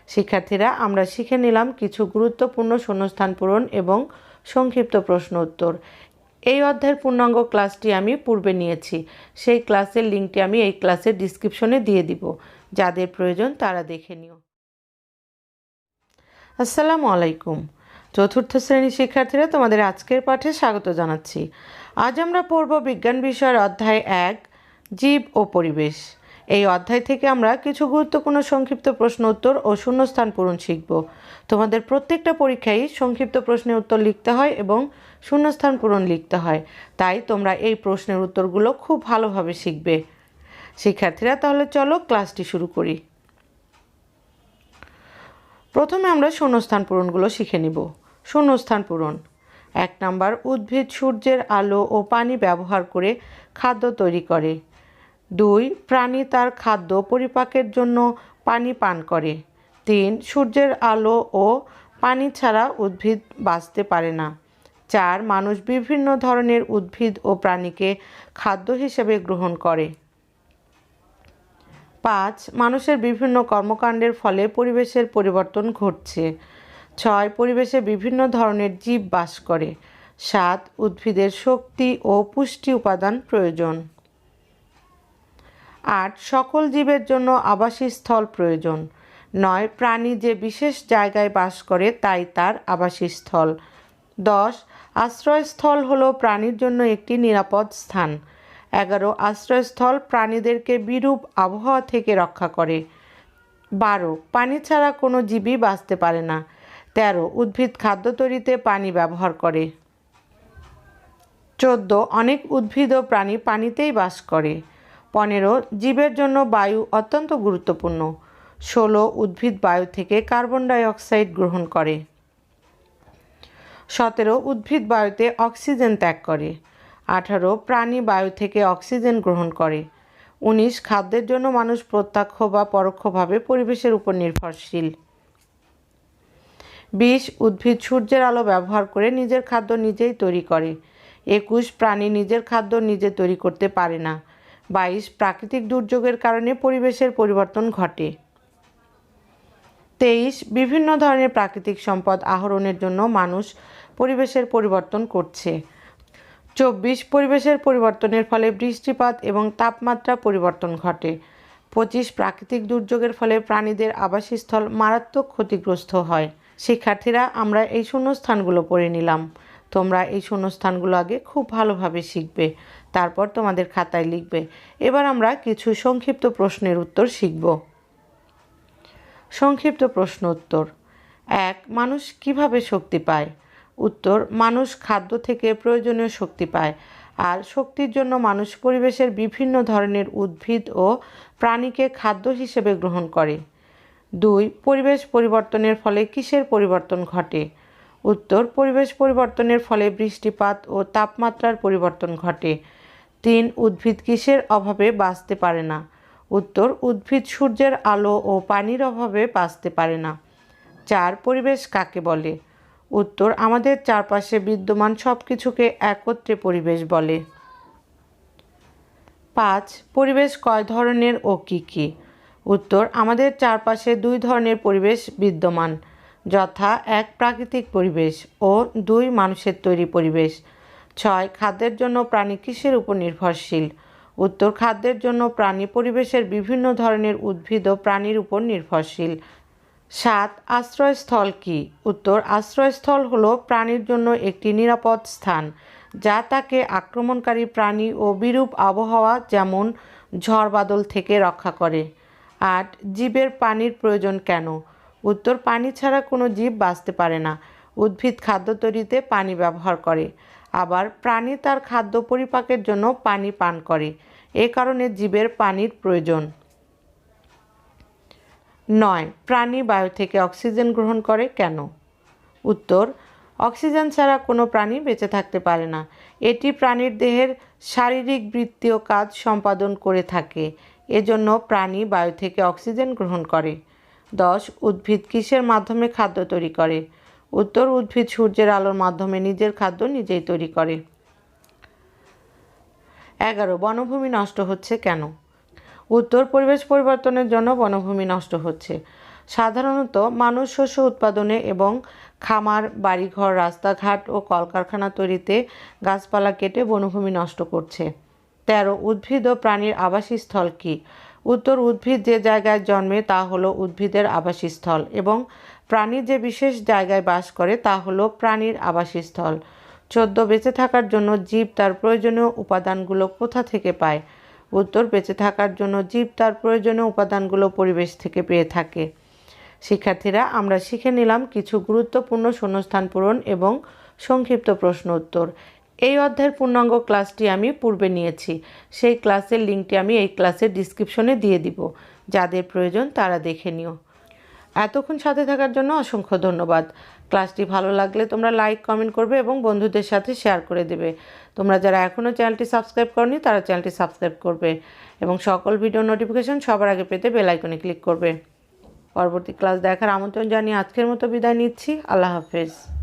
শিক্ষার্থীরা আমরা শিখে নিলাম কিছু গুরুত্বপূর্ণ শূন্যস্থান পূরণ এবং সংক্ষিপ্ত প্রশ্ন উত্তর। এই অধ্যায়ের পূর্ণাঙ্গ ক্লাসটি আমি পূর্বে নিয়েছি, সেই ক্লাসের লিঙ্কটি আমি এই ক্লাসের ডিসক্রিপশনে দিয়ে দিব, যাদের প্রয়োজন তারা দেখে নিও। আসসালামু আলাইকুম। চতুর্থ শ্রেণীর শিক্ষার্থীরা, তোমাদের আজকের পাঠে স্বাগত জানাচ্ছি। আজ আমরা পড়ব বিজ্ঞান বিষয়ের অধ্যায় 1, জীব ও পরিবেশ। এই অধ্যায় থেকে আমরা কিছু গুরুত্বপূর্ণ সংক্ষিপ্ত প্রশ্ন উত্তর ও শূন্যস্থান পূরণ শিখব। তোমাদের প্রত্যেকটা পরীক্ষায় সংক্ষিপ্ত প্রশ্নের উত্তর লিখতে হয় এবং শূন্যস্থান পূরণ লিখতে হয়, তাই তোমরা এই প্রশ্নের উত্তরগুলো খুব ভালোভাবে শিখবে। শিক্ষার্থীরা, তাহলে চলো ক্লাসটি শুরু করি। প্রথমে আমরা শূন্যস্থান পূরণগুলো শিখে নিব। শূন্যস্থান পূরণ। 1 নাম্বার, উদ্ভিদ সূর্যের আলো ও পানি ব্যবহার করে খাদ্য তৈরি করে। 2, প্রাণী তার খাদ্য পরিপাকের জন্য পানি পান করে। 3, সূর্যের আলো ও পানি ছাড়া উদ্ভিদ বাঁচতে পারে না। 4, মানুষ বিভিন্ন ধরনের উদ্ভিদ ও প্রাণীকে খাদ্য হিসেবে গ্রহণ করে। 5, মানুষের বিভিন্ন কর্মকাণ্ডের ফলে পরিবেশের পরিবর্তন ঘটছে। 6, পরিবেশে বিভিন্ন ধরনের জীব বাস করে। 7, উদ্ভিদের শক্তি ও পুষ্টি উপাদান প্রয়োজন। 8, সকল জীবের জন্য আবাসস্থল প্রয়োজন। 9, প্রাণী যে বিশেষ জায়গায় বাস করে তাই তার আবাসস্থল। 10, আশ্রয়স্থল হলো প্রাণীর জন্য একটি নিরাপদ স্থান। 11, আশ্রয়স্থল প্রাণীদেরকে বিরূপ আবহাওয়া থেকে রক্ষা করে। 12, পানি ছাড়া কোনো জীবই বাঁচতে পারে না। 13, উদ্ভিদ খাদ্য তৈরিতে পানি ব্যবহার করে। 14, অনেক উদ্ভিদ ও প্রাণী পানিতেই বাস করে। 15, জীবের জন্য বায়ু অত্যন্ত গুরুত্বপূর্ণ। 16, উদ্ভিদ বায়ু থেকে কার্বন ডাই অক্সাইড গ্রহণ করে। 17, উদ্ভিদ বায়ুতে অক্সিজেন ত্যাগ করে। 18, প্রাণী বায়ু থেকে অক্সিজেন গ্রহণ করে। 19, খাদ্যের জন্য মানুষ প্রত্যক্ষ বা পরোক্ষভাবে পরিবেশের উপর নির্ভরশীল। 20, উদ্ভিদ সূর্যের আলো ব্যবহার করে নিজের খাদ্য নিজেই তৈরি করে। 21, প্রাণী নিজের খাদ্য নিজে তৈরি করতে পারে না। 22, প্রাকৃতিক দুর্যোগের কারণে পরিবেশের পরিবর্তন ঘটে। 23, বিভিন্ন ধরনের প্রাকৃতিক সম্পদ আহরণের জন্য মানুষ পরিবেশের পরিবর্তন করছে। 24, পরিবেশের পরিবর্তনের ফলে বৃষ্টিপাত এবং তাপমাত্রা পরিবর্তন ঘটে। 25, প্রাকৃতিক দুর্যোগের ফলে প্রাণীদের আবাসস্থল মারাত্মক ক্ষতিগ্রস্ত হয়। শিক্ষার্থীরা, আমরা এই শূন্যস্থানগুলো পড়ে নিলাম। তোমরা এই শূন্যস্থানগুলো আগে খুব ভালোভাবে শিখবে, তারপর তোমাদের খাতায় লিখবে। এবার আমরা কিছু সংক্ষিপ্ত প্রশ্নের উত্তর শিখব। সংক্ষিপ্ত প্রশ্ন উত্তর। 1, মানুষ কিভাবে শক্তি পায়? উত্তর, মানুষ খাদ্য থেকে প্রয়োজনীয় শক্তি পায়, আর শক্তির জন্য মানুষ পরিবেশের বিভিন্ন ধরনের উদ্ভিদ ও প্রাণীকে খাদ্য হিসেবে গ্রহণ করে। 2, পরিবেশ পরিবর্তনের ফলে কিসের পরিবর্তন ঘটে? উত্তর, পরিবেশ পরিবর্তনের ফলে বৃষ্টিপাত ও তাপমাত্রার পরিবর্তন ঘটে। 3, উদ্ভিদ কিসের অভাবে বাঁচতে পারে না? উত্তর, উদ্ভিদ সূর্যের আলো ও পানির অভাবে বাঁচতে পারে না। 4, পরিবেশ কাকে বলে? উত্তর, আমাদের চারপাশে বিদ্যমান সব কিছুকে একত্রে পরিবেশ বলে। 5, পরিবেশ কয় ধরনের ও কী কী? উত্তর, আমাদের চারপাশে 2 ধরনের পরিবেশ বিদ্যমান, যথা 1, প্রাকৃতিক পরিবেশ ও 2, মানুষের তৈরি পরিবেশ। 6, খাদ্যের জন্য প্রাণী কিসের উপর নির্ভরশীল? উত্তর, খাদ্যের জন্য প্রাণী পরিবেশের বিভিন্ন ধরনের উদ্ভিদ ও প্রাণীর উপর নির্ভরশীল। 7, আশ্রয়স্থল কি? উত্তর, আশ্রয়স্থল হলো প্রাণীর জন্য একটি নিরাপদ স্থান, যা তাকে আক্রমণকারী প্রাণী ও বিরূপ আবহাওয়া যেমন ঝড় বাদল থেকে রক্ষা করে। 8, জীবের পানির প্রয়োজন কেন? উত্তর, পানি ছাড়া কোনো জীব বাঁচতে পারে না। উদ্ভিদ খাদ্য তৈরিতে পানি ব্যবহার করে, আবার প্রাণী তার খাদ্য পরিপাকের জন্য পানি পান করে, এ কারণে জীবের পানির প্রয়োজন। 9, প্রাণী বায়ু থেকে অক্সিজেন গ্রহণ করে কেন? উত্তর, অক্সিজেন ছাড়া কোনো প্রাণী বেঁচে থাকতে পারে না। এটি প্রাণীর দেহের শারীরিক বৃত্তীয় কাজ সম্পাদন করে থাকে, এজন্য প্রাণী বায়ু থেকে অক্সিজেন গ্রহণ করে। 10, উদ্ভিদ কিসের মাধ্যমে খাদ্য তৈরি করে? উত্তর, উদ্ভিদ সূর্যের আলোর মাধ্যমে নিজের খাদ্য নিজেই তৈরি করে। 11, বনভূমি নষ্ট হচ্ছে কেন? উত্তর, পরিবেশ পরিবর্তনের জন্য বনভূমি নষ্ট হচ্ছে। সাধারণত মানুষ শস্য উৎপাদনে এবং খামার, বাড়িঘর, রাস্তাঘাট ও কলকারখানা তৈরিতে গাছপালা কেটে বনভূমি নষ্ট করছে। 13 উদ্ভিদ ও প্রাণীর আবাসস্থল কী? উত্তর, উদ্ভিদ যে জায়গায় জন্মে তা হলো উদ্ভিদের আবাসস্থল এবং প্রাণী যে বিশেষ জায়গায় বাস করে তা হলো প্রাণীর আবাসস্থল। 14 বেঁচে থাকার জন্য জীব তার প্রয়োজনীয় উপাদানগুলো কোথা থেকে পায়? উত্তর, বেঁচে থাকার জন্য জীব তার প্রয়োজনীয় উপাদানগুলো পরিবেশ থেকে পেয়ে থাকে। শিক্ষার্থীরা, আমরা শিখে নিলাম কিছু গুরুত্বপূর্ণ শূন্যস্থান পূরণ এবং সংক্ষিপ্ত প্রশ্ন উত্তর। এই অধ্যায়ের পূর্ণাঙ্গ ক্লাসটি আমি পূর্বে নিয়েছি। সেই ক্লাসের লিঙ্কটি আমি এই ক্লাসের ডিসক্রিপশনে দিয়ে দিব। যাদের প্রয়োজন তারা দেখে নিও। এতক্ষণ সাথে থাকার জন্য অসংখ্য ধন্যবাদ। ক্লাসটি ভালো লাগলে তোমরা লাইক, কমেন্ট করবে এবং বন্ধুদের সাথে শেয়ার করে দেবে। তোমরা যারা এখনও চ্যানেলটি সাবস্ক্রাইব করনি তারা চ্যানেলটি সাবস্ক্রাইব করবে এবং সকল ভিডিও নোটিফিকেশন সবার আগে পেতে বেল আইকনে ক্লিক করবে। পরবর্তী ক্লাস দেখার আমন্ত্রণ জানিয়ে আজকের মতো বিদায় নিচ্ছি। আল্লাহ হাফেজ।